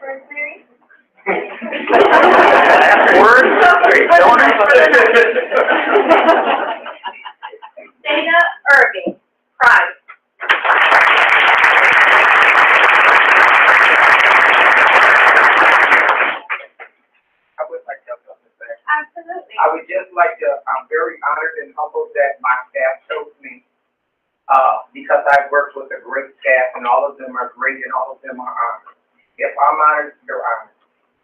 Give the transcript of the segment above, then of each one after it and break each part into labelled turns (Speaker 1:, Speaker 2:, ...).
Speaker 1: Rosemary. Dana Irving, Price.
Speaker 2: I would like to have something to say.
Speaker 1: Absolutely.
Speaker 2: I would just like to, I'm very honored and humbled that my staff chose me, because I've worked with a great staff and all of them are great and all of them are honored. If I'm honored, you're honored.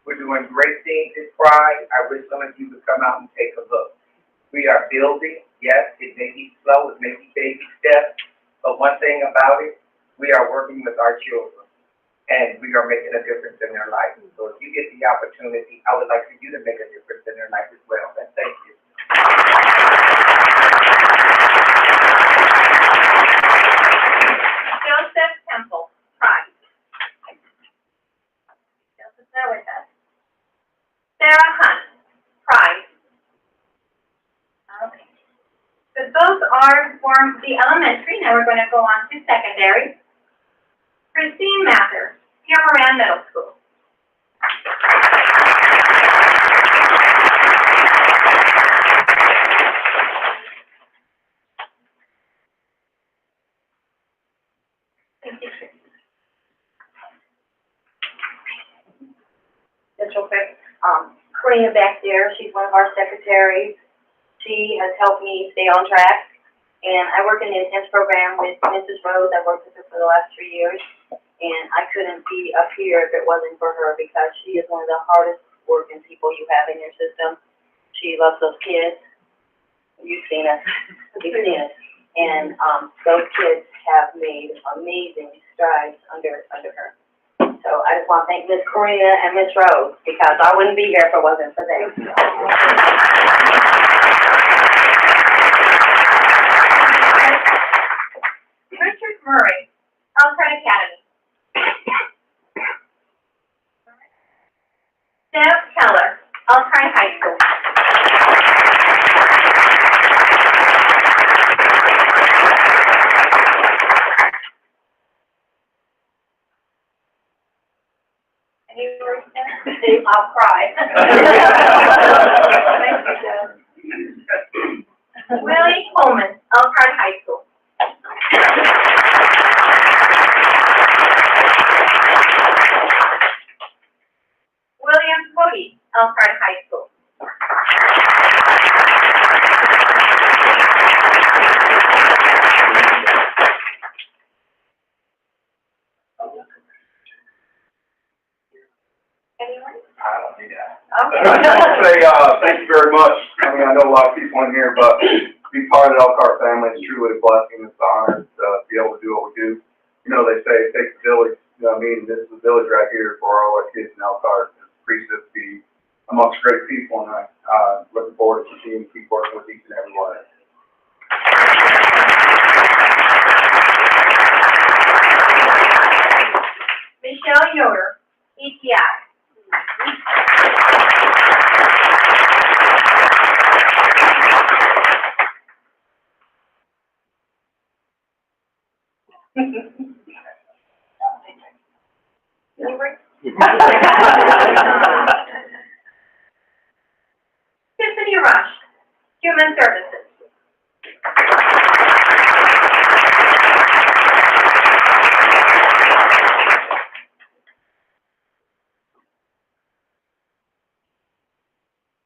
Speaker 2: We're doing great things at Pride. I wish some of you would come out and take a look. We are building. Yes, it may be slow, it may be baby steps, but one thing about it, we are working with our children and we are making a difference in their life. So if you get the opportunity, I would like for you to make a difference in their life as well. And thank you.
Speaker 1: Joseph Temple, Price. Joseph's not with us. Sarah Hunt, Price. Okay. So those are for the elementary. Now we're going to go on to secondary. Christine Mather, Cameron Middle School.
Speaker 3: Just real quick, Karina back there, she's one of our secretaries. She has helped me stay on track. And I work in the intense program with Mrs. Rose. I've worked with her for the last 3 years. And I couldn't be up here if it wasn't for her because she is one of the hardest working people you have in your system. She loves those kids. You've seen us. You've seen us. And those kids have made amazing strides under her. So I just want to thank Miss Karina and Miss Rose because I wouldn't be here if it wasn't for them.
Speaker 1: Richard Murray, Alfred Academy. Deb Keller, Alpine High School. Any words there?
Speaker 3: I'll cry.
Speaker 1: Willie Coleman, Elkhart High School. William Cody, Elkhart High School. Anyone?
Speaker 4: I don't need that.
Speaker 1: Okay.
Speaker 4: I just want to say, thank you very much. I mean, I know a lot of people in here, but to be part of the Elkhart family is truly a blessing. It's an honor to be able to do what we do. You know, they say it takes a village. You know what I mean? This is a village right here for all our kids in Elkhart. It's appreciative to be amongst great people, and I'm looking forward to continuing to keep working with each and every one.
Speaker 1: Michelle Yoder, ECS. Tiffany Rush, Human Services.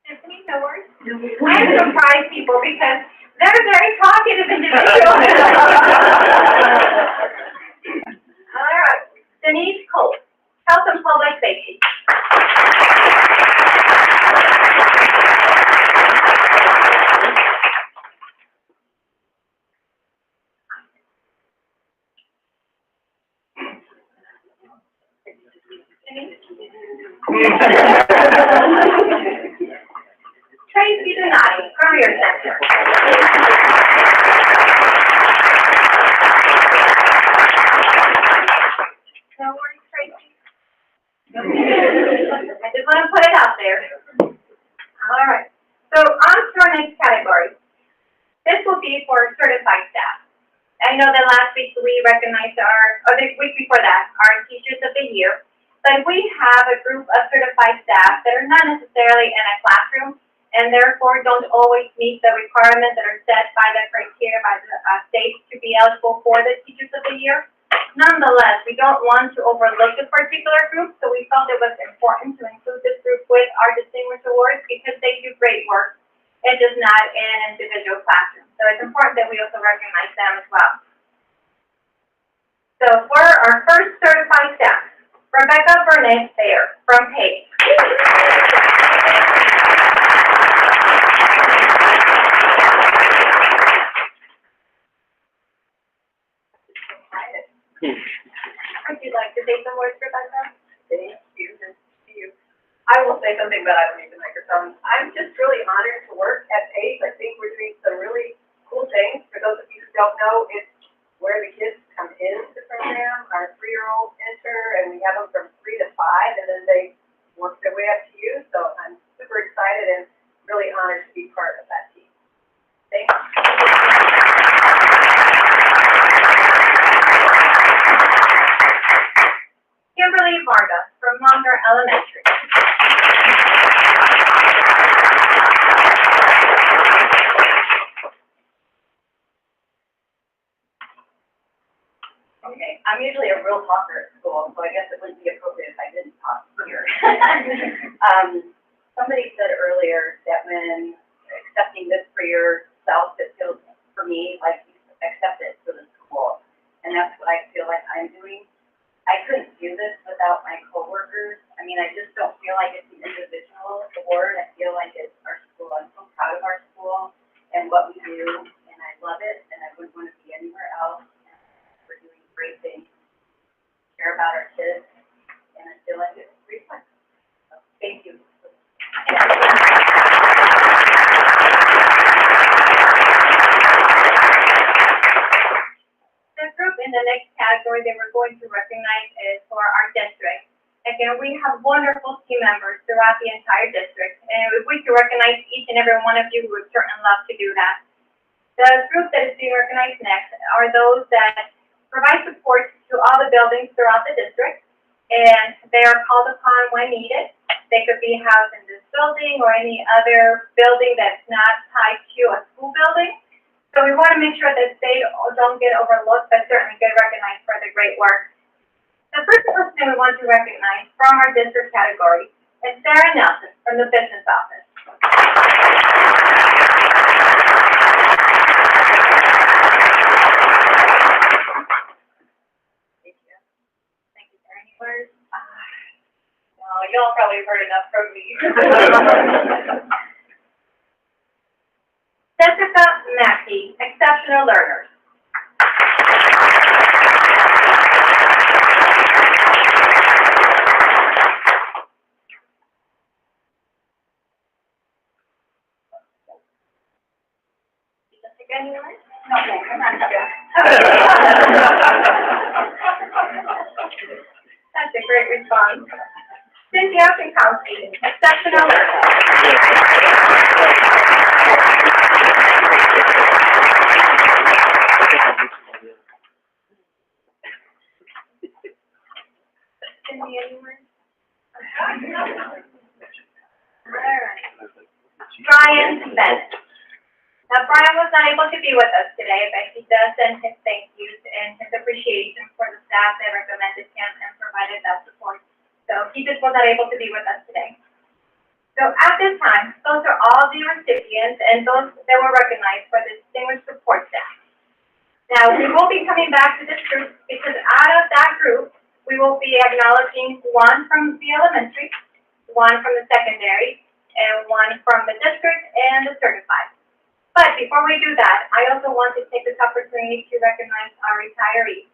Speaker 1: Tiffany, no worries. I surprise people because they're very talkative individuals. All right, Denise Colt, Health and Public Safety. Tracy Donati, Career Center. No worries, Tracy. I just want to put it out there. All right. So on to our next category. This will be for certified staff. I know that last week we recognized or the week before that, our Teachers of the Year. but we have a group of certified staff that are not necessarily in a classroom and therefore don't always meet the requirements that are set by the criteria by the state to be eligible for the Teachers of the Year. Nonetheless, we don't want to overlook this particular group, so we felt it was important to include this group with our Distinguished Awards because they do great work. It's just not in an individual classroom. So it's important that we also recognize them as well. So for our first certified staff, Rebecca Burnett Thayer from Pace. Would you like to say some words, Rebecca?
Speaker 5: Thank you. Good to see you. I will say something, but I don't need the microphone. I'm just really honored to work at PACE. I think we're doing some really cool things. For those of you who don't know, it's where the kids come into the program. Our 3-year-olds enter, and we have them from 3 to 5, and then they work their way up to you. So I'm super excited and really honored to be part of that team. Thank you.
Speaker 1: Kimberly Varga from Munger Elementary.
Speaker 3: Okay, I'm usually a real talker at school, so I guess it wouldn't be appropriate if I didn't talk here. Somebody said earlier that when accepting this for yourself, it feels for me like you accept it for the school, and that's what I feel like I'm doing. I couldn't do this without my coworkers. I mean, I just don't feel like it's an individual award. I feel like it's our school. I'm so proud of our school and what we do, and I love it, and I wouldn't want to be anywhere else. We're doing great things, care about our kids, and I feel like it's reflects. So, thank you.
Speaker 1: The group in the next category that we're going to recognize is for our district. Again, we have wonderful team members throughout the entire district, and if we could recognize each and every one of you, we would certainly love to do that. The group that is being recognized next are those that provide support to all the buildings throughout the district, and they are called upon when needed. They could be housed in this building or any other building that's not tied to a school building. So we want to make sure that they don't get overlooked, but certainly get recognized for the great work. The first person we want to recognize from our district category is Sarah Nelson from the business office. Thank you, Sarah. Any words? Well, y'all probably heard enough from me. Jessica Mackey, exceptional learners. Jessica, anyone? No, I'm not sure. That's a great response. Cynthia Pinkowski, exceptional learner. Cynthia, anyone? All right. Brian Bennett. Now, Brian was not able to be with us today, but he does send his thank yous and his appreciation for the staff that recommended him and provided that support. So he just was not able to be with us today. So at this time, those are all the recipients and those that were recognized for the Distinguished Support Staff. Now, we will be coming back to this group because out of that group, we will be acknowledging one from the elementary, one from the secondary, and one from the district and the certified. But before we do that, I also want to take this opportunity to recognize our retirees.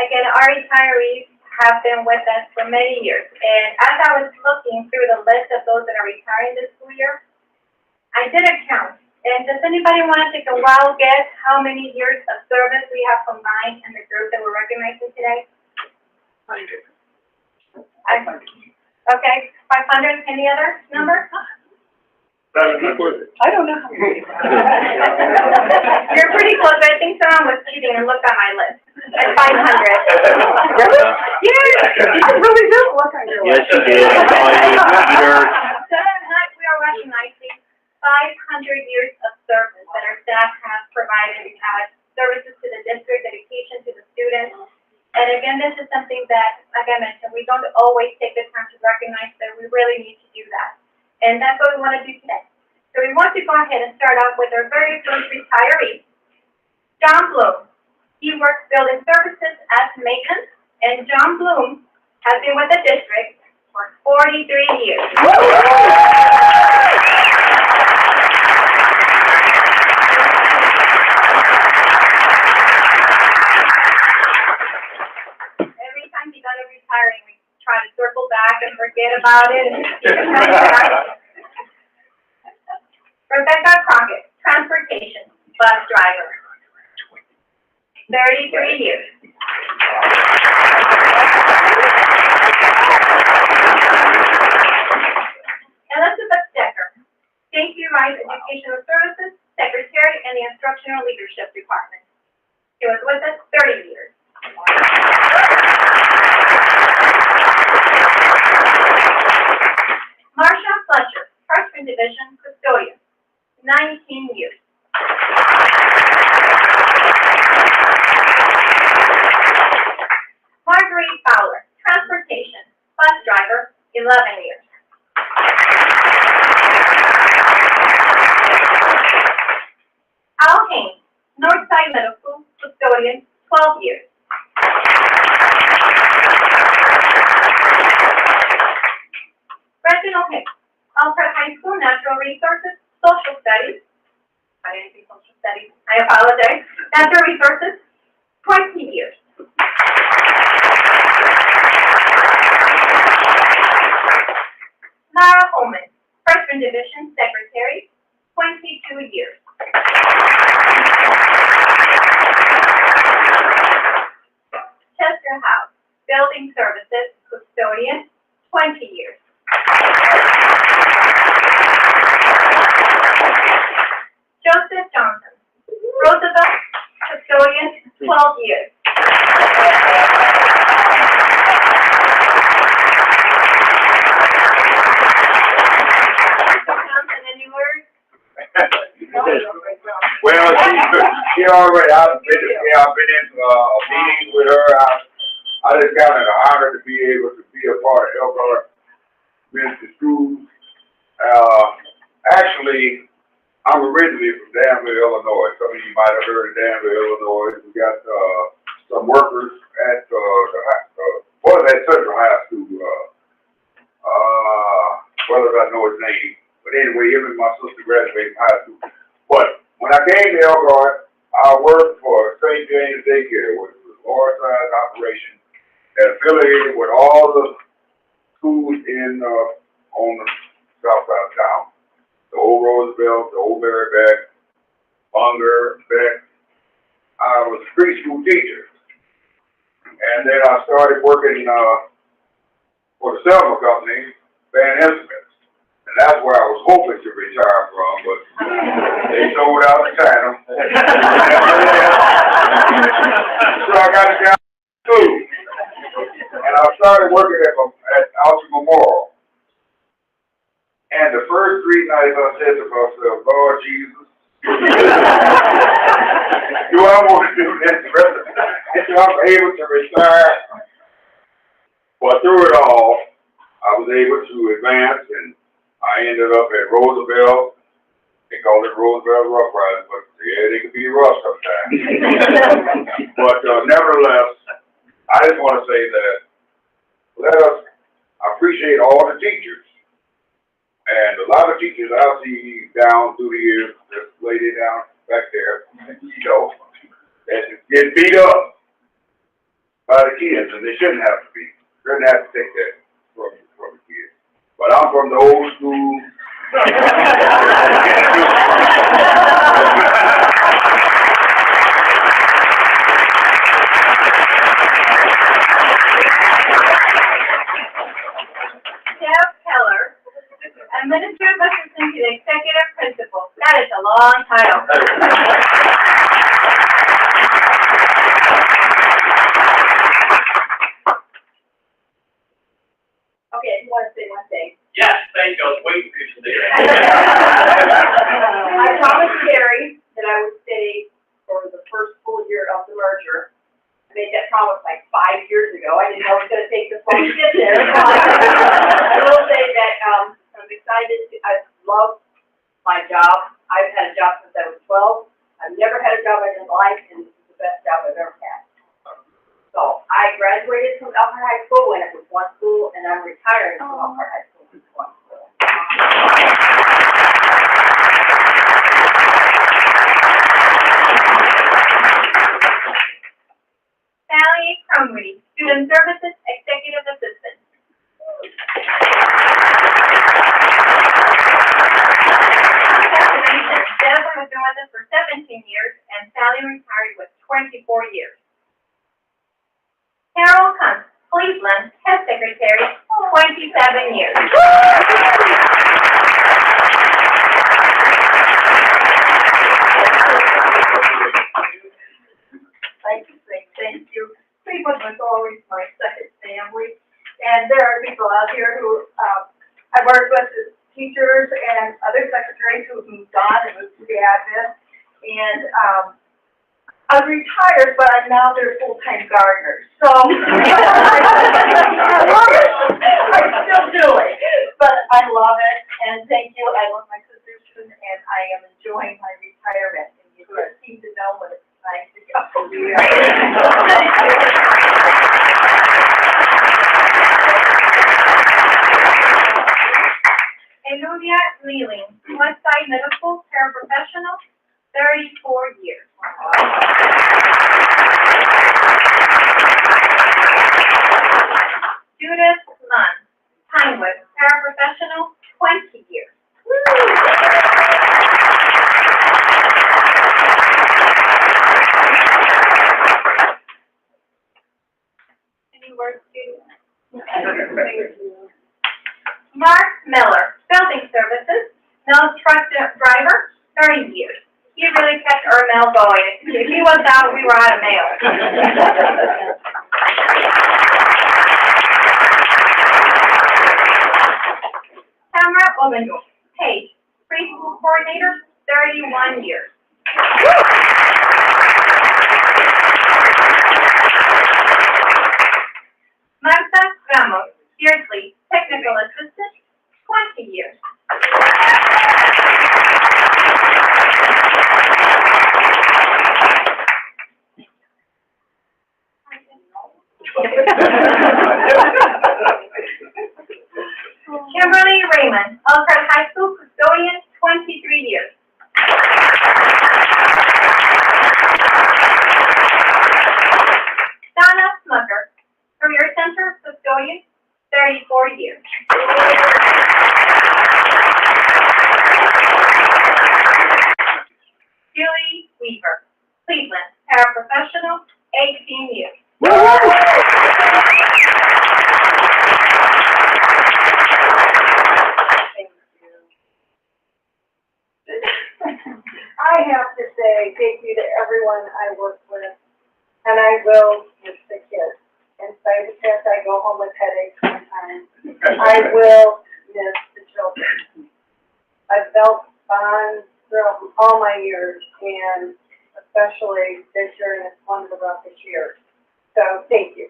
Speaker 1: Again, our retirees have been with us for many years, and as I was looking through the list of those that are retiring this school year, I did a count. And does anybody want to take a wild guess how many years of service we have combined in the group that we're recognizing today?
Speaker 2: 100.
Speaker 1: Okay, 500. Any other number?
Speaker 5: I don't know how many.
Speaker 1: You're pretty close. I think someone was cheating and looked on my list. At 500.
Speaker 5: Really?
Speaker 1: Yes.
Speaker 5: You can really do it.
Speaker 6: Yes, you did. I saw you, Peter.
Speaker 1: Tonight, we are recognizing 500 years of service that our staff has provided, services to the district, dedication to the students. And again, this is something that, like I mentioned, we don't always take the time to recognize that we really need to do that. And that's what we want to do today. So we want to go ahead and start off with our very first retiree, John Bloom. He works building services as maintenance, and John Bloom has been with the district for 43 years. Every time he got a retiring, we try to circle back and forget about it. Rebecca Crockett, transportation, bus driver, 33 years. Elizabeth Decker, St. Hugh Rice Educational Services, Secretary in the Instructional Leadership Department. She was with us 30 years. Marsha Fletcher, Freshman Division Custodian, 19 years. Marguerite Fowler, transportation, bus driver, 11 years. Al Haynes, Northside Middle School, custodian, 12 years. Reginald Hicks, Alfred High School, Natural Resources, Social Studies. I didn't see Social Studies. I apologize. Natural Resources, 20 years. Lara Holman, Freshman Division Secretary, 22 years. Chester House, Building Services, Custodian, 20 years. Joseph Johnson, Roosevelt, Custodian, 12 years. Johnson, any words?
Speaker 7: Well, she already, I've been in meetings with her. I just got an honor to be able to be a part of Elkhart Ministry Schools. Actually, I'm originally from Danville, Illinois. Some of you might have heard of Danville, Illinois. We got some workers at Central High School. Whether I know his name, but anyway, him and my sister graduated from high school. But when I came to Elkhart, I worked for St. James Daycare, which was a large-size operation that affiliated with all the schools in on the south side of town. The old Roosevelt, the old Marybeck, Unger, Beck. I was a preschool teacher. And then I started working for the Selma Company, Van Instruments. And that's where I was hoping to retire from, but they sold out the channel. So I got a job too. And I started working at Alta Memorial. And the first 3 nights I said to myself, Lord Jesus, do I want to do this the rest of the time until I'm able to retire? But through it all, I was able to advance, and I ended up at Roosevelt. They call it Roosevelt Rough Riders, but yeah, they can be rough sometimes. But nevertheless, I just want to say that I appreciate all the teachers. And a lot of teachers I see down through the years, this lady down back there, you know, that get beat up by the kids, and they shouldn't have to be. Shouldn't have to take that from the kids. But I'm from the old school.
Speaker 1: Administrative assistant to the executive principal. That is a long title.
Speaker 5: scary that I would stay for the first full year of the merger. I made that promise like 5 years ago. I didn't know it was gonna take this long to get there. I will say that, I'm excited. I love my job. I've had a job since I was 12. I've never had a job I didn't like, and this is the best job I've ever had. So I graduated from Elkhart High School when it was one school, and I'm retiring from Elkhart High School when it's one school.
Speaker 1: Sally Crumry, Student Services Executive Assistant. Congratulations. Jennifer has been with us for 17 years, and Sally retired with 24 years. Carol Hunt, Cleveland, Head Secretary, 27 years.
Speaker 5: Like to say thank you. Cleveland was always my second family, and there are people out here who I worked with as teachers and other secretaries who have moved on and moved to the admin. And I was retired, but I'm now their full-time gardener. So I love it. I still do it, but I love it. And thank you. I love my position, and I am enjoying my retirement. And you just seem to know when it's time to go.
Speaker 1: Eludia Lealing, Westside Middle School paraprofessional, 34 years. Judith Munn, Pinewood, paraprofessional, 20 years. Any words to? Mark Miller, Building Services, Mills Truck Driver, 30 years. He really kept our mail going. If he was out, we were out of mail. Tamara Ovendorf, Page, Preschool Coordinator, 31 years. Marta Ramos, Beardsley, Technical Assistant, 20 years. Kimberly Raymond, Elkhart High School Custodian, 23 years. Donna Smucker, Career Center Custodian, 34 years. Julie Weaver, Cleveland, paraprofessional, 18 years.
Speaker 5: I have to say thank you to everyone I work with, and I will miss the kids. And by the chance I go home with headaches sometimes, I will miss the children. I've felt bonds throughout all my years, and especially this year, and it's one of the roughest years. So thank you.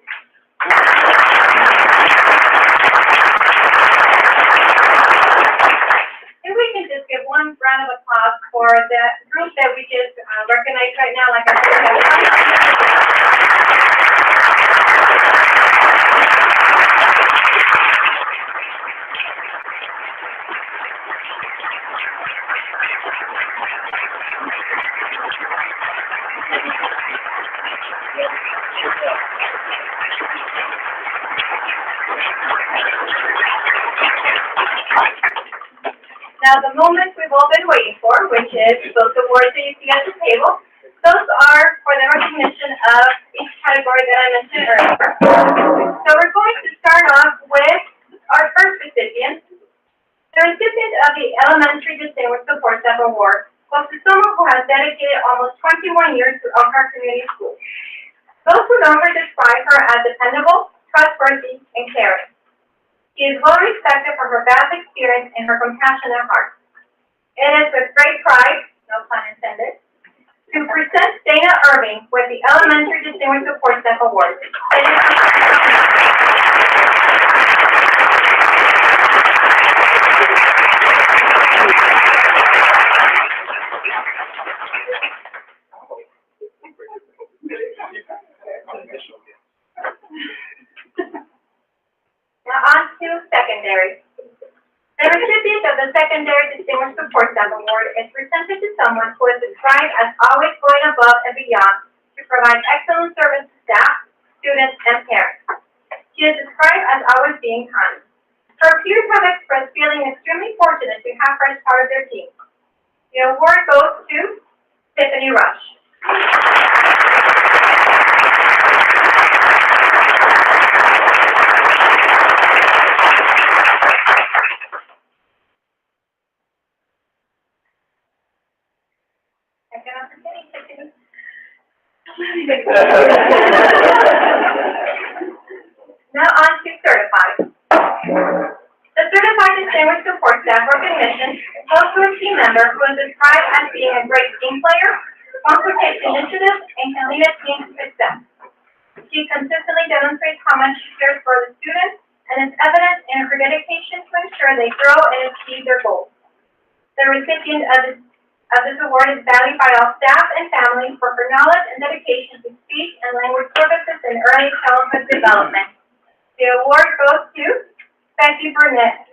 Speaker 1: If we can just give one round of applause for the group that we just recognize right now, like I Now, the moment we've all been waiting for, which is those awards that you see at the table, those are for the recognition of each category that I mentioned earlier. So we're going to start off with our first recipient. The recipient of the Elementary Distinguished Support Staff Award was someone who has dedicated almost 21 years to Elkhart Community Schools. Those who know her describe her as dependable, trustworthy, and caring. She is well respected for her vast experience and her compassionate heart. It is with great pride no pun intended, to present Dana Irving with the Elementary Distinguished Support Staff Award. Now on to secondary. The recipient of the Secondary Distinguished Support Staff Award is presented to someone who is described as always going above and beyond to provide excellent service to staff, students, and parents. She is described as always being kind. Her peers have expressed feeling extremely fortunate to have her as part of their team. The award goes to Tiffany Rush. Now on to certified. The certified distinguished support staff recognition goes to a team member who is described as being a great team player, one who takes initiative, and can lead a team to success. She consistently demonstrates how much she cares for the students, and is evident in her dedication to ensure they grow and achieve their goals. The recipient of this award is valued by all staff and family for her knowledge and dedication to speech and language services in early childhood development. The award goes to Becky Burnett.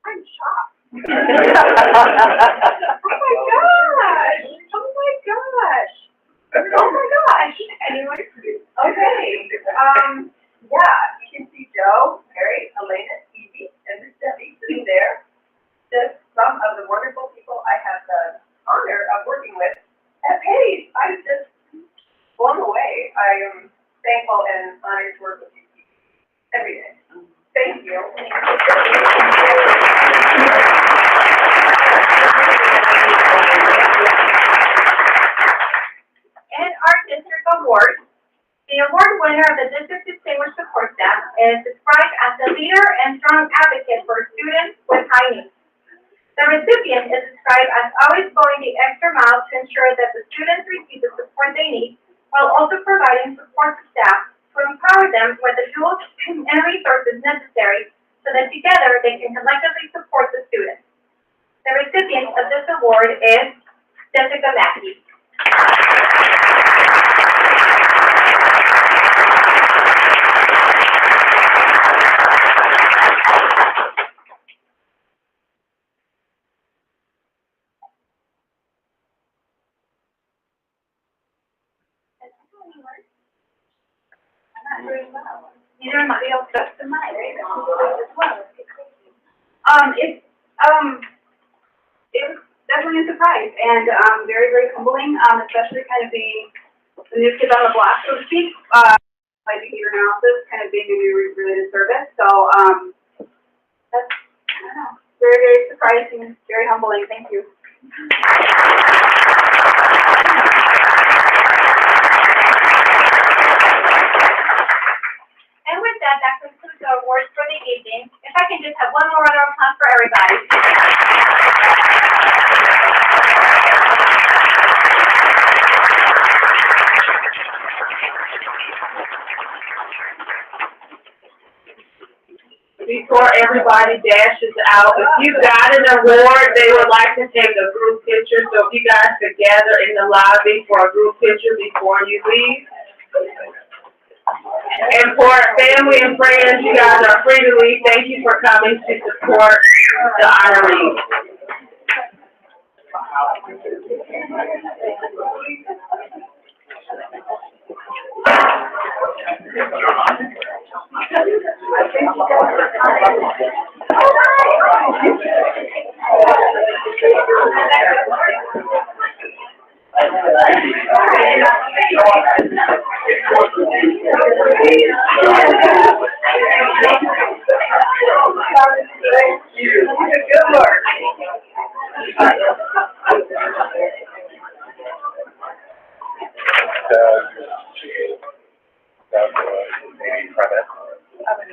Speaker 5: I'm shocked. Oh my gosh. Anyway, okay. Yeah, you can see Joe, Mary, Elena, Evie, and Miss Debbie sitting there. Just some of the wonderful people I have the honor of working with at Pace. I'm just blown away. I am thankful and honored to work with you every day. Thank you.
Speaker 1: And our district award. The award winner of the District Distinguished Support Staff is described as a leader and strong advocate for students with high needs. The recipient is described as always going the extra mile to ensure that the students receive the support they need, while also providing support to staff to empower them with the tools and resources necessary so that together they can collectively support the students. The recipient of this award is Jessica Mackey. Neither am I.
Speaker 8: It was definitely a surprise and very, very humbling, especially kind of being the new kid on the block, so to speak. My behavior analysis kind of being a new related service, so that's, I don't know, very, very surprising, very humbling. Thank you.
Speaker 1: And with that, that concludes the awards for the evening. If I can just have one more round of applause for everybody.
Speaker 9: Before everybody dashes out, if you got an award, they would like to take a group picture, so if you guys could gather in the lobby for a group picture before you leave. And for family and friends, you guys are free to leave. Thank you for coming to support the honorees.
Speaker 2: Good work.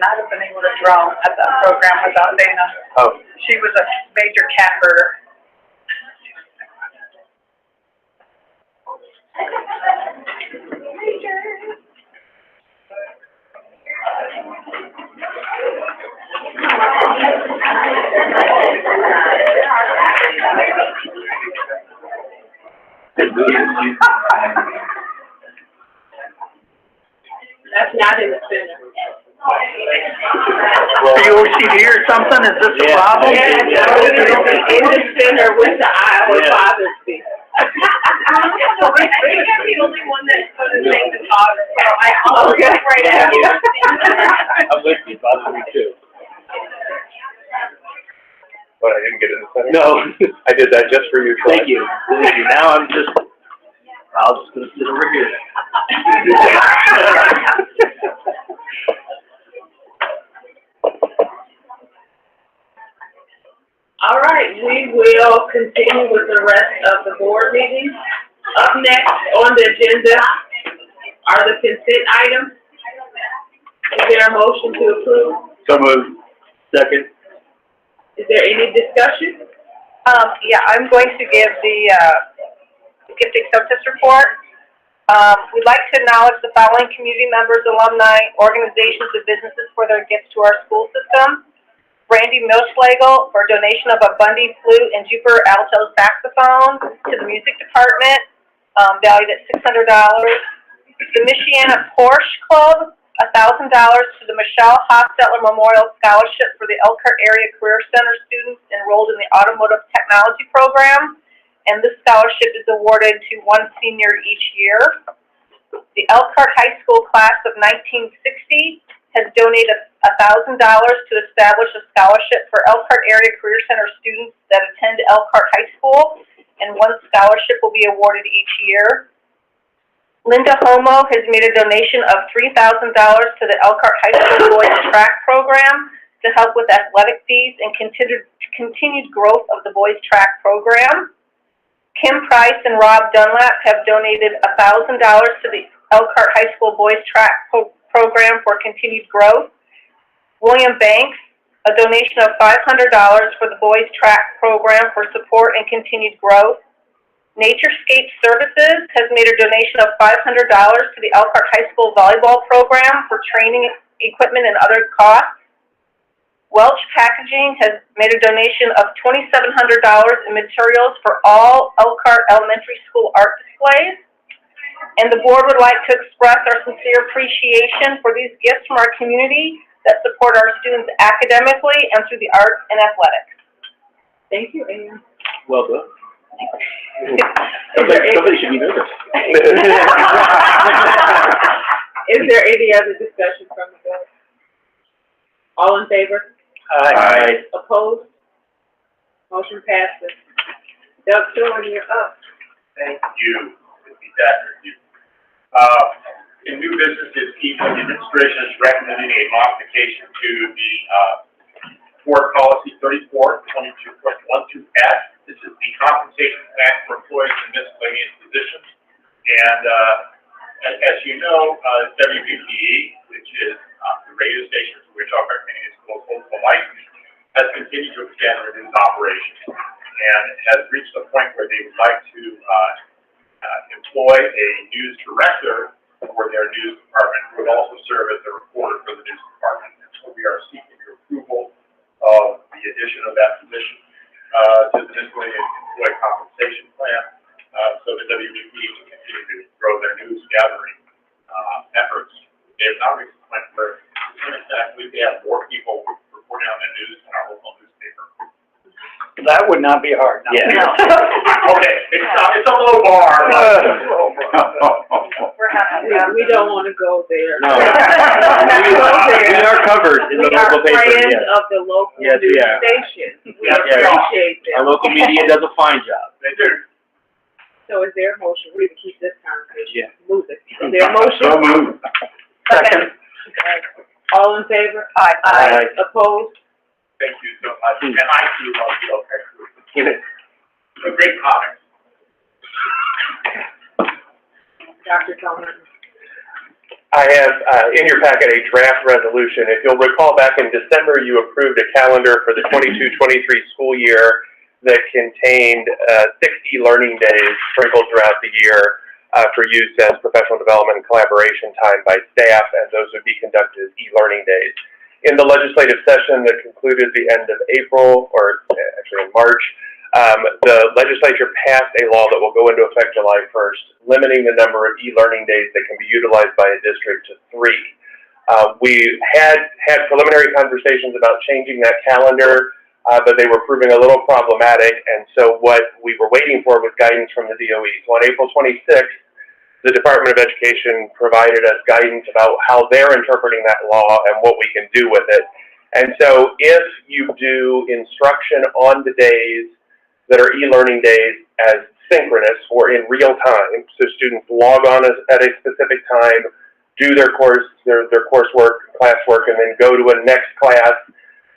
Speaker 5: not have been able to draw at that program without Dana.
Speaker 6: Oh.
Speaker 5: She was a major cat herder.
Speaker 9: That's not in the center.
Speaker 6: Well,
Speaker 9: OCD or something? Is this
Speaker 6: a problem?
Speaker 9: Yeah, no, it's in the center with the eye where
Speaker 6: Yeah.
Speaker 9: bothers me.
Speaker 5: I think I'm the only one that put his name in August, so I called
Speaker 9: Okay.
Speaker 5: right after.
Speaker 6: I'm with you, bothers me too.
Speaker 7: But I didn't get in the center.
Speaker 6: No,
Speaker 7: I did that just for you, Troy.
Speaker 6: thank you. Now I'm just gonna sit over here.
Speaker 9: All right, we will continue with the rest of the board meeting. Up next on the agenda are the consent items. Is there a motion to approve?
Speaker 6: So moved. Second.
Speaker 9: Is there any discussion?
Speaker 1: Yeah, I'm going to give the, gift acceptance report. We'd like to acknowledge the following community members, alumni, organizations, and businesses for their gifts to our school system. Brandy Milschlegel for a donation of a Bundy flute and Jupiter alto saxophone to the music department, valued at $600. The Michiana Porsche Club, $1,000 to the Michelle Hostetler Memorial Scholarship for the Elkhart Area Career Center students enrolled in the Automotive Technology Program, and this scholarship is awarded to one senior each year. The Elkhart High School class of 1960 has donated $1,000 to establish a scholarship for Elkhart Area Career Center students that attend Elkhart High School, and one scholarship will be awarded each year. Linda Homo has made a donation of $3,000 to the Elkhart High School Boys Track Program to help with athletic fees and continued growth of the Boys Track Program. Kim Price and Rob Dunlap have donated $1,000 to the Elkhart High School Boys Track Program for continued growth. William Banks, a donation of $500 for the Boys Track Program for support and continued growth. Naturescape Services has made a donation of $500 to the Elkhart High School Volleyball Program for training, equipment, and other costs. Welch Packaging has made a donation of $2,700 in materials for all Elkhart Elementary School art displays. And the board would like to express our sincere appreciation for these gifts from our community that support our students academically and through the arts and athletics.
Speaker 9: Thank you, Ann.
Speaker 6: Well done. Somebody should be nervous.
Speaker 9: Is there any other discussion from the board? All in favor?
Speaker 6: Aye.
Speaker 9: Opposed? Motion passes. Doug Thorne, you're up.
Speaker 10: Thank you, Mr. Katherine. In new business, the administration is recommending a modification to the board policy 34.22.12F. This is the compensation plan for employees in miscellaneous positions. And as you know, WBPE, which is the radio station for which Elkhart Community Schools holds the license, has continued to expand their news operations and has reached the point where they would like to employ a news director for their news department, who would also serve as a reporter for the news department. And so we are seeking your approval of the addition of that position to the miscellaneous employee compensation plan, so the WBP can continue to grow their news gathering efforts. They have now reached the point where, we have more people reporting on the news in our local newspaper.
Speaker 6: That would not be hard. No.
Speaker 10: Yeah. Okay, it's a low bar, but.
Speaker 9: We don't want to go there.
Speaker 6: No. We are covered in the local paper,
Speaker 9: We are friends
Speaker 6: yes.
Speaker 9: of the local
Speaker 6: Yes, we
Speaker 9: news
Speaker 6: are.
Speaker 9: station. We
Speaker 6: Yes, we are.
Speaker 9: appreciate
Speaker 6: Our
Speaker 9: them.
Speaker 6: local media does a fine job.
Speaker 10: They do.
Speaker 9: So is there a motion? We can keep this conversation
Speaker 6: Yeah.
Speaker 9: moving. Is there a motion?
Speaker 6: So moved. Second.
Speaker 9: All in favor?
Speaker 1: Aye.
Speaker 6: Aye.
Speaker 9: Opposed?
Speaker 10: Thank you so much, and I too love the Elkhart Group. It's a great comic.
Speaker 9: Dr. Thorne.
Speaker 11: I have in your packet a draft resolution. If you'll recall, back in December, you approved a calendar for the 22-23 school year that contained 60 learning days sprinkled throughout the year for use as professional development and collaboration time by staff, and those would be conducted as e-learning days. In the legislative session that concluded the end of April, or actually in March, the legislature passed a law that will go into effect July 1st, limiting the number of e-learning days that can be utilized by a district to 3. We had preliminary conversations about changing that calendar, but they were proving a little problematic, and so what we were waiting for was guidance from the DOE. So on April 26th, the Department of Education provided us guidance about how they're interpreting that law and what we can do with it. And so if you do instruction on the days that are e-learning days as synchronous or in real time, so students log on at a specific time, do their coursework, classwork, and then go to a next class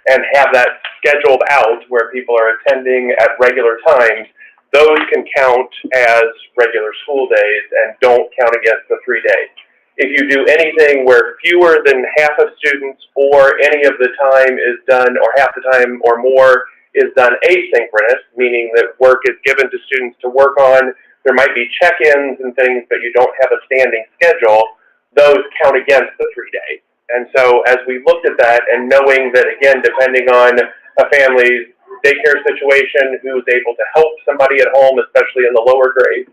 Speaker 11: and have that scheduled out where people are attending at regular times, those can count as regular school days and don't count against the 3 days. If you do anything where fewer than half of students or any of the time is done, or half the time or more is done asynchronous, meaning that work is given to students to work on, there might be check-ins and things, but you don't have a standing schedule, those count against the 3 days. And so as we looked at that, and knowing that, again, depending on a family's daycare situation, who is able to help somebody at home, especially in the lower grades,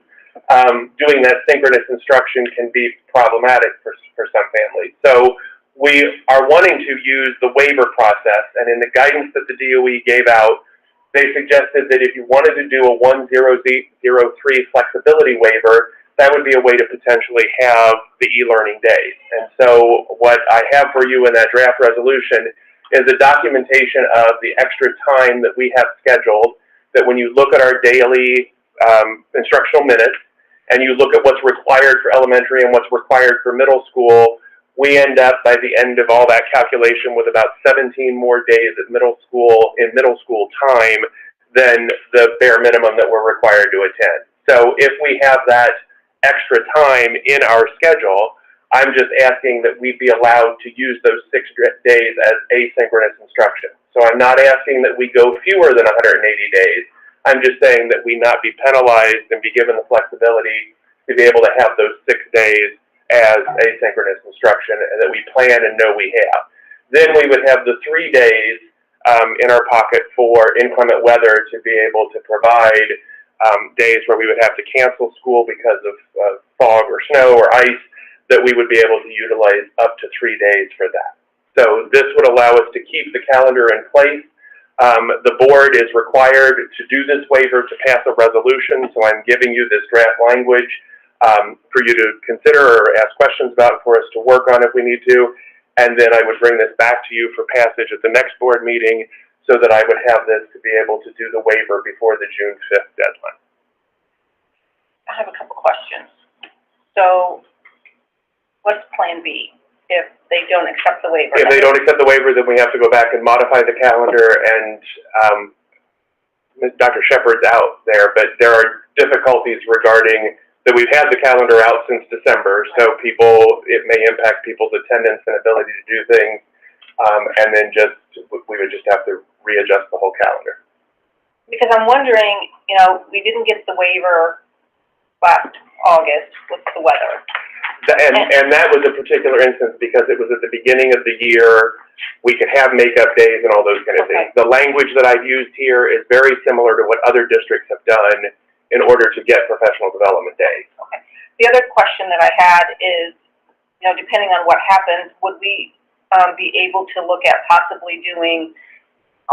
Speaker 11: doing that synchronous instruction can be problematic for some families. So we are wanting to use the waiver process, and in the guidance that the DOE gave out, they suggested that if you wanted to do a 1003 flexibility waiver, that would be a way to potentially have the e-learning days. And so what I have for you in that draft resolution is a documentation of the extra time that we have scheduled, that when you look at our daily instructional minutes, and you look at what's required for elementary and what's required for middle school, we end up by the end of all that calculation with about 17 more days in middle school time than the bare minimum that we're required to attend. So if we have that extra time in our schedule, I'm just asking that we be allowed to use those 6 days as asynchronous instruction. So I'm not asking that we go fewer than 180 days. I'm just saying that we not be penalized and be given the flexibility to be able to have those 6 days as asynchronous instruction, and that we plan and know we have. Then we would have the 3 days in our pocket for inclement weather to be able to provide days where we would have to cancel school because of fog or snow or ice, that we would be able to utilize up to 3 days for that. So this would allow us to keep the calendar in place. The board is required to do this waiver to pass a resolution, so I'm giving you this draft language for you to consider or ask questions about, for us to work on if we need to, and then I would bring this back to you for passage at the next board meeting so that I would have this to be able to do the waiver before the June 5th deadline.
Speaker 3: I have a couple questions. So, what's Plan B if they don't accept the waiver?
Speaker 11: If they don't accept the waiver, then we have to go back and modify the calendar, and Dr. Shepard's out there, but there are difficulties regarding that. We've had the calendar out since December, so it may impact people's attendance and ability to do things, and then we would just have to readjust the whole calendar.
Speaker 3: Because I'm wondering, we didn't get the waiver last August with the weather.
Speaker 11: And that was a particular instance because it was at the beginning of the year. We could have makeup days and all those kind of things. The language that I've used here is very similar to what other districts have done in order to get professional development days.
Speaker 3: Okay. The other question that I had is, depending on what happens, would we be able to look at possibly doing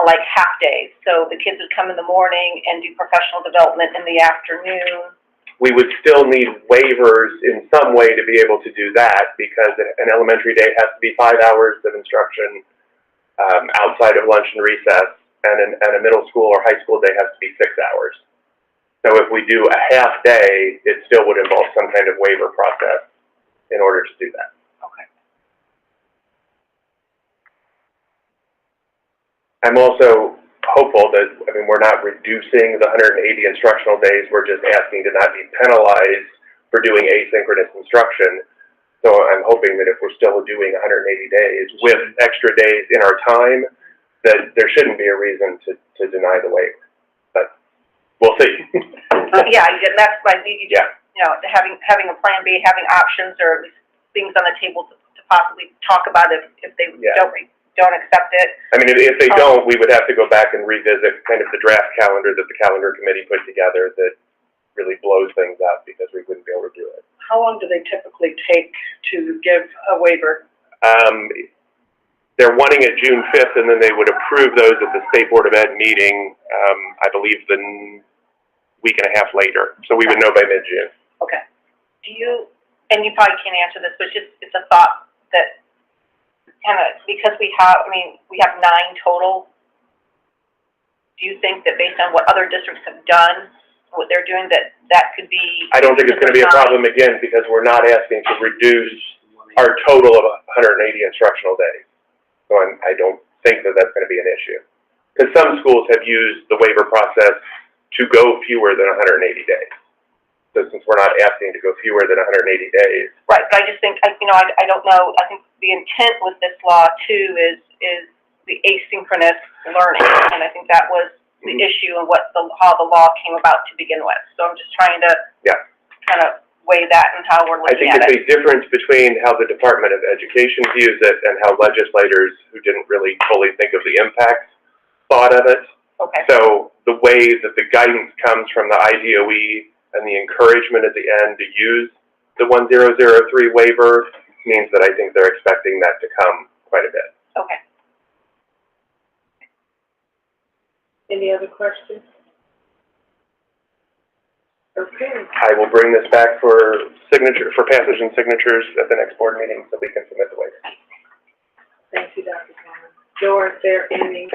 Speaker 3: like half days? So the kids would come in the morning and do professional development in the afternoon.
Speaker 11: We would still need waivers in some way to be able to do that, because an elementary day has to be 5 hours of instruction outside of lunch and recess, and a middle school or high school day has to be 6 hours. So if we do a half day, it still would involve some kind of waiver process in order to do that.
Speaker 3: Okay.
Speaker 11: I'm also hopeful that, we're not reducing the 180 instructional days, we're just asking to not be penalized for doing asynchronous instruction. So I'm hoping that if we're still doing 180 days with extra days in our time, that there shouldn't be a reason to deny the waiver. But we'll see.
Speaker 3: Yeah, that's why
Speaker 11: Yeah.
Speaker 3: you know, having a plan B, having options, or at least things on the table to possibly talk about if they don't accept it.
Speaker 11: I mean, if they don't, we would have to go back and revisit kind of the draft calendar that the calendar committee put together that really blows things up because we wouldn't be able to do it.
Speaker 9: How long do they typically take to give a waiver?
Speaker 11: They're wanting it June 5th, and then they would approve those at the State Board of Ed meeting, I believe the week and a half later. So we would know by mid-June.
Speaker 3: Okay. Do you, and you probably can't answer this, but it's a thought that kind of, because we have 9 total, do you think that based on what other districts have done, what they're doing, that could be?
Speaker 11: I don't think it's going to be a problem again because we're not asking to reduce our total of 180 instructional days. So I don't think that that's going to be an issue. Because some schools have used the waiver process to go fewer than 180 days. So since we're not asking to go fewer than 180 days.
Speaker 3: Right, but I just think, I don't know, I think the intent with this law too is the asynchronous learning. And I think that was the issue and how the law came about to begin with. So I'm just trying to kind of weigh that and how we're looking at it.
Speaker 11: I think it's a difference between how the Department of Education views it and how legislators who didn't really fully think of the impacts thought of it.
Speaker 3: Okay.
Speaker 11: So the way that the guidance comes from the IDOE and the encouragement at the end to use the 1003 waiver means that I think they're expecting that to come quite a bit.
Speaker 3: Okay.
Speaker 9: Any other questions? Okay.
Speaker 11: I will bring this back for passage and signatures at the next board meeting so we can submit the waiver.
Speaker 9: Thank you, Dr. Conlon. Joe, is there any?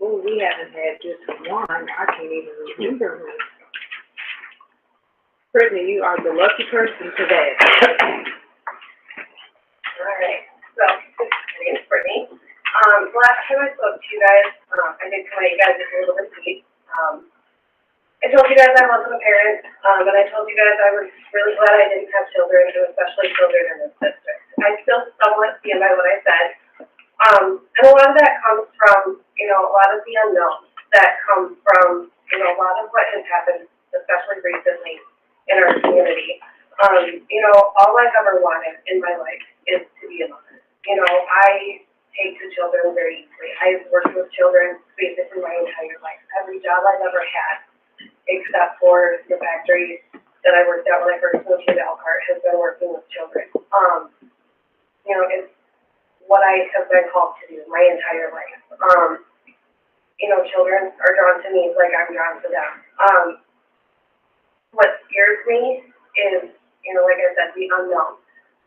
Speaker 9: Oh, we haven't had just one. I can't even remember one. Brittany, you are the lucky person today.
Speaker 5: All right, so, my name's Brittany. Last time I spoke to you guys, I did come at you guys a little bit deep. I told you guys I wasn't a parent, and I told you guys I was really glad I didn't have children, and especially children in this district. I still somewhat stand by what I said. And a lot of that comes from, a lot of the unknowns that come from, a lot of what has happened, especially recently in our community. All I've ever wanted in my life is to be a mother. I take to children very easily. I've worked with children basically my entire life. Every job I've ever had, except for the factory that I worked at when I first moved to Elkhart, has been working with children. It's what I have been called to do my entire life. Children are drawn to me like I'm drawn to them. What scares me is, like I said, the unknown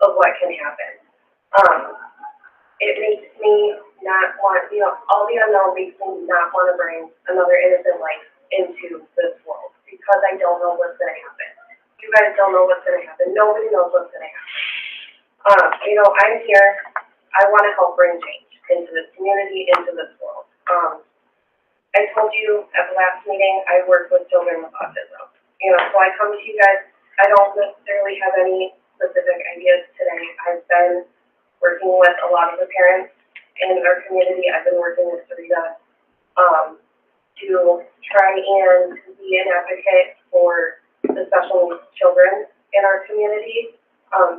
Speaker 5: of what can happen. It makes me not want, all the unknown makes me not want to bring another innocent life into this world because I don't know what's going to happen. You guys don't know what's going to happen. Nobody knows what's going to happen. I'm here. I want to help bring change into this community, into this world. I told you at the last meeting I work with children with autism. So I come to you guys. I don't necessarily have any specific ideas today. I've been working with a lot of the parents in our community. I've been working with Sarita to try and be an advocate for the special needs children in our community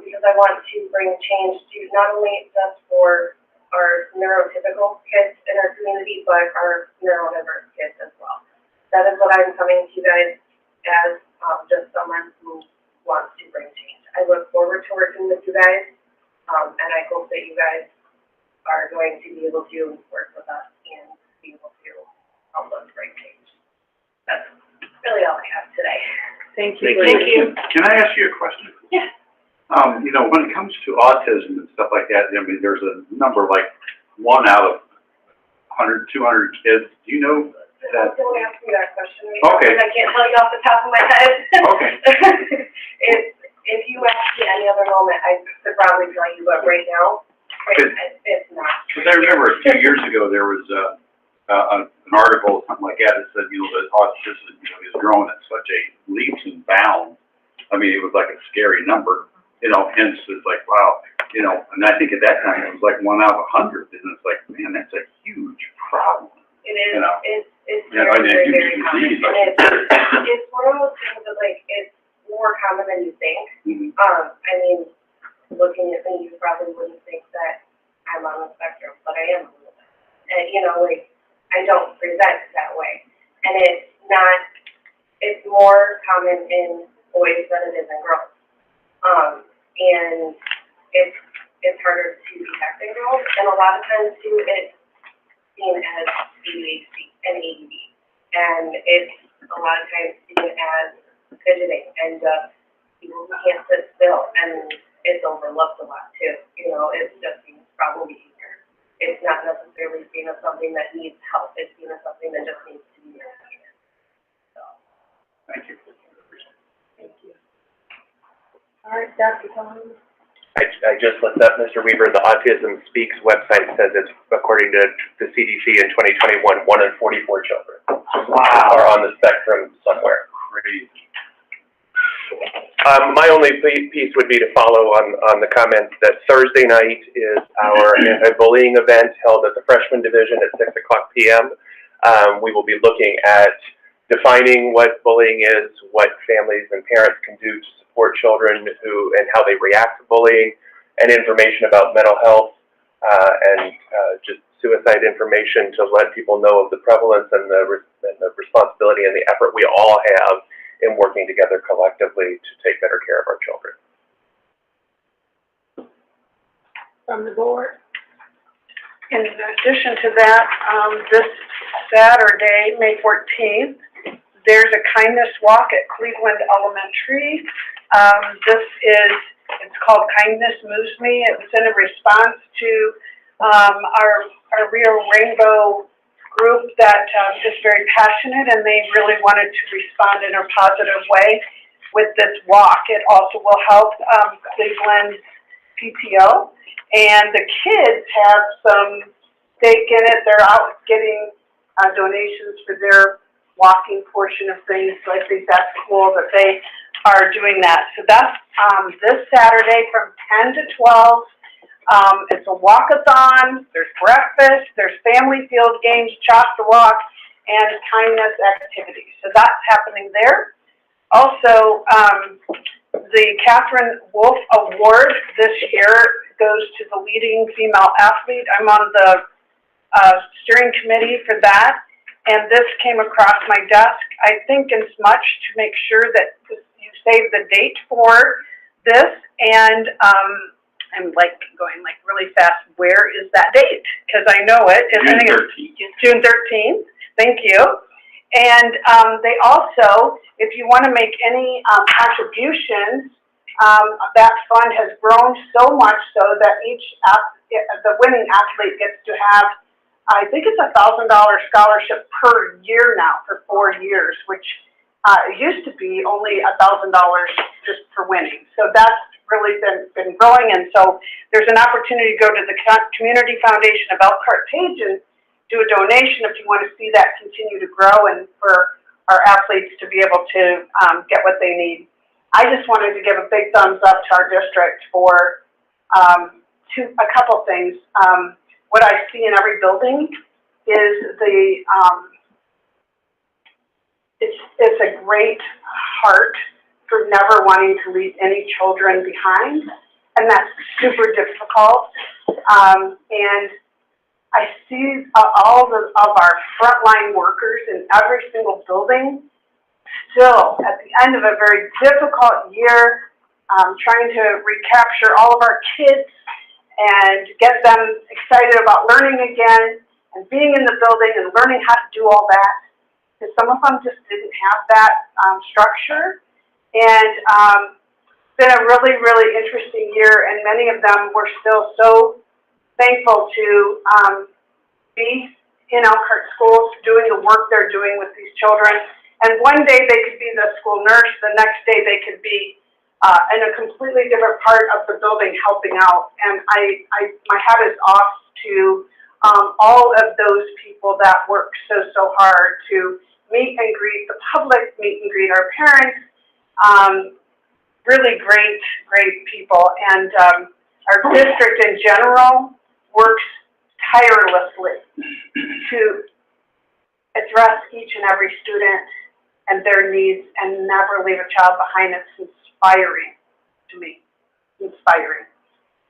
Speaker 5: because I want to bring change to not only just for our neurotypical kids in our community, but our neurodiverse kids as well. That is what I'm coming to you guys as just someone who wants to bring change. I look forward to working with you guys. And I hope that you guys are going to be able to work with us and be able to help us bring change. That's really all I have today.
Speaker 9: Thank you.
Speaker 6: Thank you. Can I ask you a question?
Speaker 5: Yeah.
Speaker 6: When it comes to autism and stuff like that, there's a number like 1 out of 100, 200 kids. Do you know that?
Speaker 5: Don't ask me that question right now,
Speaker 6: Okay.
Speaker 5: because I can't tell you off the top of my head.
Speaker 6: Okay.
Speaker 5: If you ask me any other moment, I could probably tell you, but right now, it's not.
Speaker 6: Because I remember a few years ago there was an article, something like that said, that autism is growing at such a leaps and bounds. mean, it was like a scary number, you know, hence it's like, wow, you know, and I think at that time it was like 1 out of 100, and it's like, man, that's a huge problem.
Speaker 3: It is,
Speaker 6: You know.
Speaker 3: it's
Speaker 6: You know,
Speaker 3: very,
Speaker 6: and
Speaker 3: very,
Speaker 6: you
Speaker 3: very
Speaker 6: can
Speaker 3: common.
Speaker 6: see, like-
Speaker 3: And it's one of those things that, like, it's more common than you think.
Speaker 6: Mhm.
Speaker 3: I mean, looking at me, you probably wouldn't think that I'm on the spectrum, but I am on the spectrum. And, you know, like, I don't present that way. And it's not, it's more common in boys than it is in girls. And it's harder to detect in girls, and a lot of times too, it's seen as ADHD and ADD. And it's a lot of times seen as fidgeting and people who can't sit still, and it's overlooked a lot too. You know, it's just seen as problem behavior. It's not necessarily seen as something that needs help. It's seen as something that just needs to be managed. So.
Speaker 6: Thank you.
Speaker 3: Thank you.
Speaker 9: All right, Dr. Thomas.
Speaker 11: I just looked up, Mr. Weaver, the Autism Speaks website says it's, according to the CDC in 2021, 1 in 44 children are on the spectrum somewhere.
Speaker 6: Crazy.
Speaker 11: My only piece would be to follow on the comments that Thursday night is our anti-bullying event held at the freshman division at 6 o'clock p.m. We will be looking at defining what bullying is, what families and parents can do to support children and how they react to bullying, and information about mental health and just suicide information to let people know of the prevalence and the responsibility and the effort we all have in working together collectively to take better care of our children.
Speaker 9: From the board.
Speaker 12: In addition to that, this Saturday, May 14th, there's a kindness walk at Cleveland Elementary. It's called Kindness Moves Me. It was in a response to our Rio Rainbow group that is very passionate, and they really wanted to respond in a positive way with this walk. It also will help Cleveland PTO, and the kids have some stake in it. They're out getting donations for their walking portion of things, so I think that's cool that they are doing that. So that's this Saturday from 10 to 12. It's a walkathon, there's breakfast, there's family field games, chalk the walk, and kindness activities. So that's happening there. Also, the Katherine Wolf Award this year goes to the leading female athlete. I'm on the steering committee for that, and this came across my desk, I think as much to make sure that you save the date for this, and I'm like going like really fast, where is that date? Because I know it.
Speaker 6: June 13th.
Speaker 12: June 13th, thank you. And they also, if you want to make any contributions, that fund has grown so much so that the winning athlete gets to have, I think it's $1,000 scholarship per year now for 4 years, which it used to be only $1,000 just for winning. So that's really been growing, and so there's an opportunity to go to the Community Foundation of Elkhart Page and do a donation if you want to see that continue to grow and for our athletes to be able to get what they need. I just wanted to give a big thumbs up to our district for a couple things. What I see in every building is it's a great heart for never wanting to leave any children behind, and that's super difficult. And I see all of our frontline workers in every single building still at the end of a very difficult year, trying to recapture all of our kids and get them excited about learning again and being in the building and learning how to do all that. Because some of them just didn't have that structure. And it's been a really, really interesting year, and many of them were still so thankful to be in Elkhart schools doing the work they're doing with these children. And one day they could be the school nurse, the next day they could be in a completely different part of the building helping out. And my hat is off to all of those people that work so hard to meet and greet the public, meet and greet our parents, really great people. And, our district in general works tirelessly to address each and every student and their needs and never leave a child behind. It's inspiring to me, inspiring.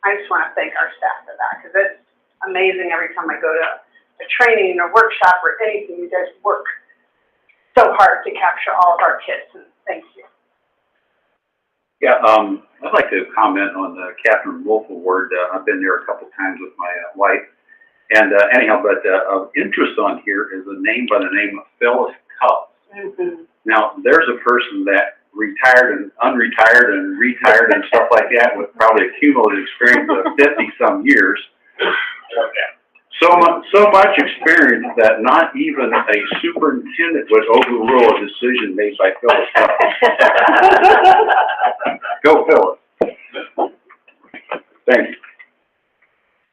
Speaker 12: I just want to thank our staff for that, because it's amazing every time I go to a training or workshop or anything. You guys work so hard to capture all of our kids, and thank you.
Speaker 6: Yeah, I'd like to comment on the Katherine Wolf Award. I've been there a couple times with my wife. And anyhow, but of interest on here is a name by the name of Phyllis Cups.
Speaker 12: Mm-hmm.
Speaker 6: Now, there's a person that retired and unretired and retired and stuff like that with probably a cumulative experience of 50-some years. So much experience that not even a superintendent would overrule a decision made by Phyllis Cups. Go, Phyllis. Thank you.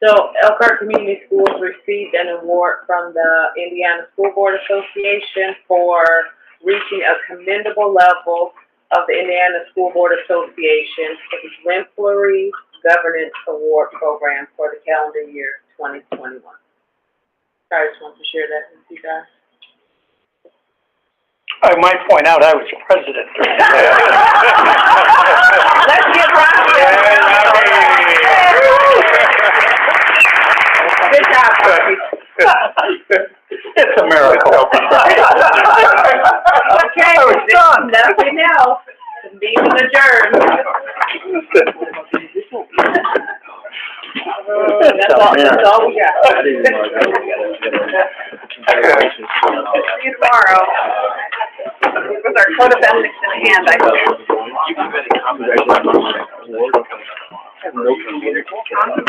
Speaker 9: So Elkhart Community Schools received an award from the Indiana School Board Association for reaching a commendable level of the Indiana School Board Association for the exemplary governance award program for the calendar year 2021. I just want to share that with you guys.
Speaker 13: I might point out I was president.
Speaker 9: Let's get right. Good job, Bucky.
Speaker 13: It's a miracle.
Speaker 9: Okay,
Speaker 13: I was done.
Speaker 9: Nothing else. Meeting adjourned. That's all we got.
Speaker 12: See you tomorrow. With our code of ethics in hand, I hope.